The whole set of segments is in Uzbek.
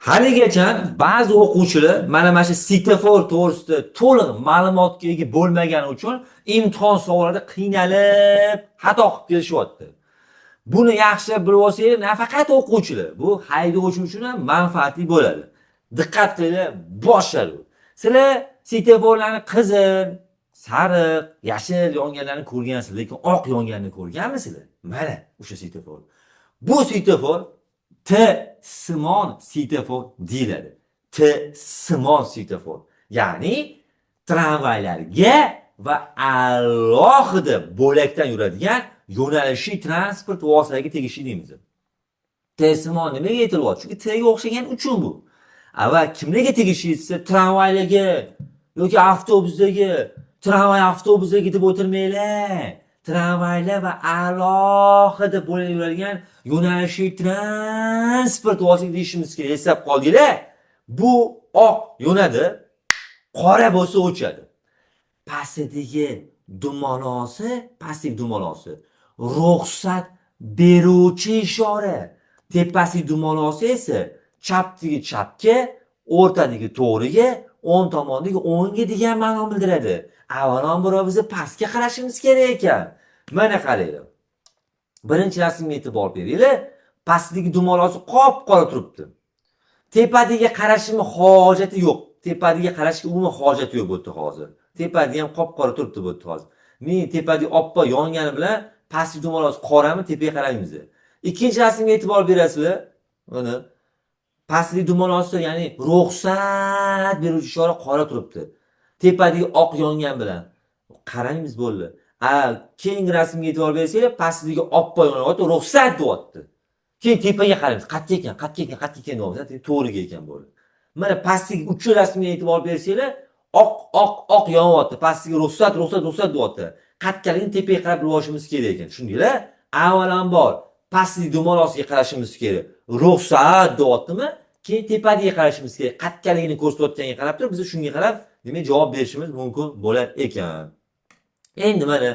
Haligacha ba'zi o'quvchilar mana shu svetofor to'g'risida to'liq ma'lumotga ega bo'lmagani uchun imtihon savollarida qiynalib, xato qilib kelishyapti. Buni yaxshilab bilib olsangiz, nafaqat o'quvchilar, bu haydovchi uchun ham manfaatli bo'ladi. Diqqat qilinglar, boshladi. Sizlar svetoforlarni qizil, sariq, yashil yonganlarini ko'rgansiz, lekin oq yonganini ko'rganmisizlar? Mana o'sha svetofor. Bu svetofor T-simon svetofor deyiladi. T-simon svetofor. Ya'ni tramvaylarga va alohida bo'lakdan yuradigan yo'nalishli transport vositalariga tegishli deymiz. T-simon nimaga aytilyapti? Chunki T-ga o'xshagan uchun bu. Va kimlarga tegishli desa, tramvaylarga yoki avtobuslarga, tramvay avtobuslarga deb o'tirmanglar. Tramvaylar va alohida bo'lib yuradigan yo'nalishli transport vositalari deyishimiz kerak. Eslab qoldinglar. Bu oq yo'nadi, qora bo'lsa o'chadi. Pastdagi dumalosi ruxsat beruvchi ishora. Tepasi dumalosi esa chapdagi chapga, o'rtadagi to'g'riga, o'ng tomondagi o'ngga degan ma'no bildiradi. Avvalambor biz pastga qarashimiz kerak ekan. Mana qaranglar. Birinchi rasmga e'tibor beringlar. Pastdagi dumalosi qop-qora turibdi. Tepadagi qarashimni hojati yo'q. Tepadagi qarashga umuman hojati yo'q bo'ldi hozir. Tepadagi ham qop-qora turibdi bo'ldi hozir. Men tepadagi oppoq yongani bilan pastdagi dumalosi qorami, tepaga qaraymiz. Ikkinchi rasmga e'tibor berasizlar. Mana pastdagi dumalosi, ya'ni ruxsat beruvchi ishora qora turibdi. Tepadagi oq yongan bilan qaraymiz bo'ldi. Keyingi rasmga e'tibor bersanglar, pastdagi oppoq yonyapti, ruxsat deyapti. Keyin tepaga qaraymiz. Qayerga ekan deyapti. To'g'riga ekan bo'ldi. Mana pastdagi uch rasmga e'tibor bersanglar, oq yonyapti. Pastdagi ruxsat deyapti. Qayergaligini tepaga qarab bilib olishimiz kerak ekan. Tushundinglar? Avvalambor pastdagi dumalosiga qarashimiz kerak. Ruxsat deyaptimi? Keyin tepadiga qarashimiz kerak. Qayergaligini ko'rsatayotganiga qarab turib, biz shunga qarab, demak, javob berishimiz mumkin bo'lar ekan. Endi mana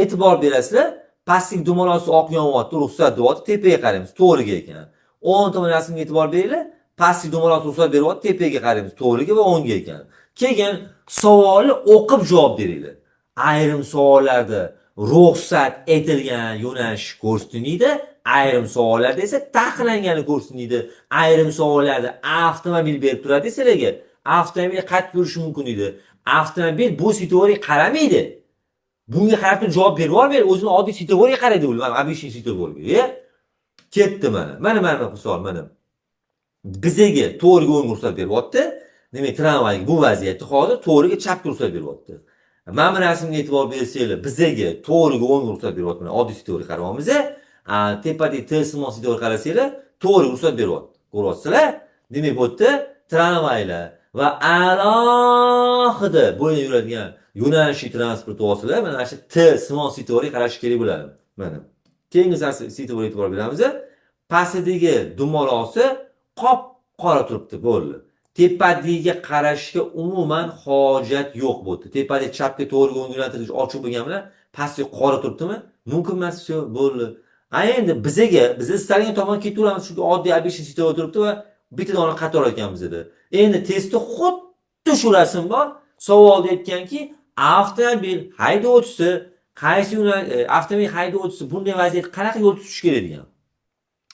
e'tibor berasizlar, pastdagi dumalosi oq yonyapti, ruxsat deyapti, tepaga qaraymiz, to'g'riga ekan. O'ng tomon rasmga e'tibor beringlar, pastdagi dumalosi ruxsat beryapti, tepaga qaraymiz, to'g'riga va o'ngga ekan. Keyin savolni o'qib javob beringlar. Ayrim savollarda ruxsat etilgan yo'nalish ko'rsatiladi, ayrim savollarda esa taqiqlangani ko'rsatiladi. Ayrim savollarda avtomobil berib turadi sizlarga. Avtomobil qat yurishi mumkin edi. Avtomobil bu svetoforga qaramaydi. Bunga qarab turib javob berib olmaydi. O'zini oddiy svetoforga qaraydi u. Mana obishniy svetoforga. Ketdi mana. Mana misol mana. Bizaga to'g'riga o'ng ruxsat beryapti. Demak, tramvayga bu vaziyatda hozir to'g'riga chapga ruxsat beryapti. Mana bu rasmga e'tibor bersanglar, bizaga to'g'riga o'ng ruxsat beryapti. Mana oddiy svetoforga qaramamiz. Tepadagi T-simon svetoforga qarasanglar, to'g'riga ruxsat beryapti. Ko'ryapsizlar? Demak, bu yerda tramvaylar va alohida bo'lib yuradigan yo'nalishli transport vositalari mana shu T-simon svetoforga qarash kerak bo'ladi. Mana. Keyingi svetoforga e'tibor beramiz. Pastdagi dumalosi qop-qora turibdi, bo'ldi. Tepadiga qarashga umuman hojat yo'q bo'ldi. Tepadagi chapga to'g'riga o'ng yo'naltirish ochiq bo'lgani bilan pastga qora turibdimi? Mumkin emas, shu bo'ldi. Endi biz istalgan tomonga ketaveramiz, chunki oddiy obishniy svetofor turibdi va bitta dona qator ekan bizda. Endi testda xuddi shu rasm bor. Savolda aytganki, avtomobil haydovchisi avtomobil haydovchisi bunday vaziyatda qanaqa yo'l tutish kerak degan.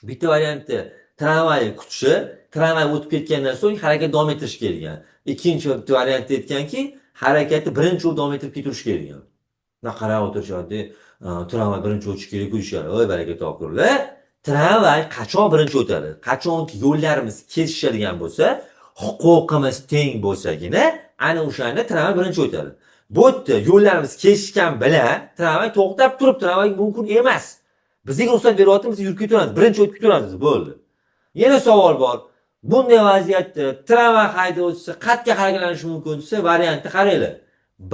Bitta variantda tramvay kutishi, tramvay o'tib ketgandan so'ng harakat davom ettirish kerak degan. Ikkinchi variantda aytganki, harakatni birinchi yo'l davom ettirib ketirish kerak degan. Qarab o'tirishadi, tramvay birinchi o'tish kerak deyishadi. Voy baraka topkurlar. Tramvay qachon birinchi o'tadi? Qachonki yo'llarimiz kesishadigan bo'lsa, huquqimiz teng bo'lsagina, ana o'shanda tramvay birinchi o'tadi. Bu yerda yo'llarimiz kesishgan bilan tramvay to'xtab turib, tramvay mumkin emas. Bizga ruxsat beryapti, biz yurib ketaveramiz, birinchi o'tib ketaveramiz, bo'ldi. Yana savol bor. Bunday vaziyatda tramvay haydovchisi qayerga harakatlanishi mumkin desa, variantni qaranglar.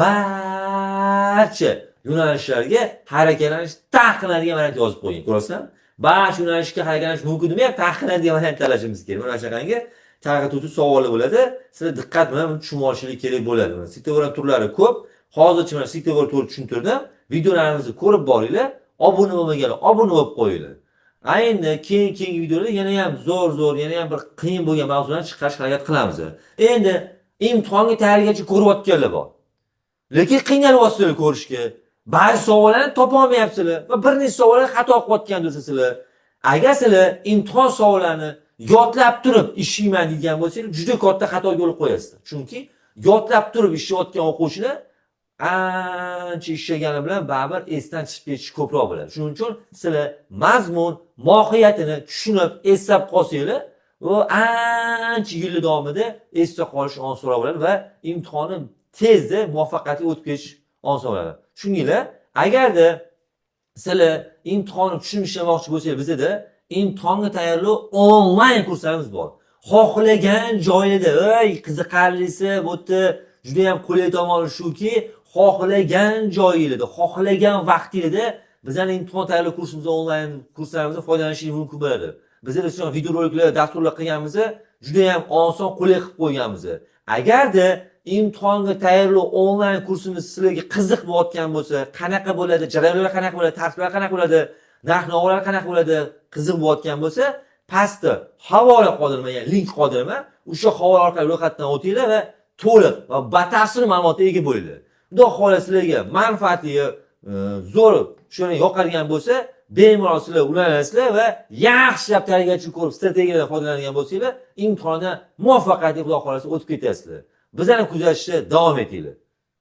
Barcha yo'nalishlarga harakatlanish taqiqlanadigan variant yozib qo'ying. Ko'rasizlarmi? Barcha yo'nalishga harakatlanish mumkin deb taqiqlanadigan variant tanlashimiz kerak. Mana shunaqangi targ'ib savollar bo'ladi. Sizlar diqqat bilan tushunib olishingiz kerak bo'ladi. Svetofor turlari ko'p. Hozircha mana svetofor to'g'ri tushuntirdim. Videolarimizni ko'rib boringlar. Obuna bo'lmaganlar obuna bo'lib qo'yinglar. Endi keyingi videoda yana ham zo'r, yana ham bir qiyin bo'lgan mavzularni chiqarishga harakat qilamiz. Endi imtihonga tayyorgarlikka ko'rayotganlar bor. Lekin qiynalyapsizlar ko'rishga. Ba'zi savollarni topolmayapsizlar va bir nechta savollar xato qilayotgan bo'lsangizlar, agar sizlar imtihon savollarini yodlab turib ishlayman degan bo'lsangiz, juda katta xatoga yo'l qo'yasizlar. Chunki yodlab turib ishlayotgan o'quvchilar ancha ishlagani bilan baribir esdan chiqib ketishi ko'proq bo'ladi. Shuning uchun sizlar mazmun, mohiyatini tushunib, eslab qolsanglar, u ancha yillar davomida esda qolish oson bo'ladi va imtihonni tezda muvaffaqiyatli o'tib ketish oson bo'ladi. Tushundinglar? Agarda sizlar imtihonni tushunib ishlamoqchi bo'lsangiz, bizda imtihonga tayyorlov onlayn kurslarimiz bor. Xohlagan joyida, qiziqarlisi, bu yerda juda ham qulay tomoni shuki, xohlagan joyingizda, xohlagan vaqtingizda bizning imtihon tayyorlov kursimiz, onlayn kurslarimizdan foydalanishingiz mumkin bo'ladi. Bizlar uchun videoroliklar, dasturlar qilganmiz, juda ham oson, qulay qilib qo'yganmiz. Agarda imtihonga tayyorlov onlayn kursimiz sizlarga qiziq bo'layotgan bo'lsa, qanaqa bo'ladi, jarayonlar qanaqa bo'ladi, tartiblar qanaqa bo'ladi, narx-navolar qanaqa bo'ladi, qiziq bo'layotgan bo'lsa, pastda havola qoldirmagan, link qoldirma, o'sha havola orqali ro'yxatdan o'tinglar va to'liq va batafsil ma'lumotga ega bo'linglar. Xudo xohlasa sizlarga manfaati zo'r, shuni yoqadigan bo'lsa, bemalol sizlar ulanasizlar va yaxshilab tayyorgarlik ko'rib, strategiyadan foydalanadigan bo'lsanglar, imtihondan muvaffaqiyatli xudo xohlasa o'tib ketasizlar. Bizlarni kuzatishda davom etinglar.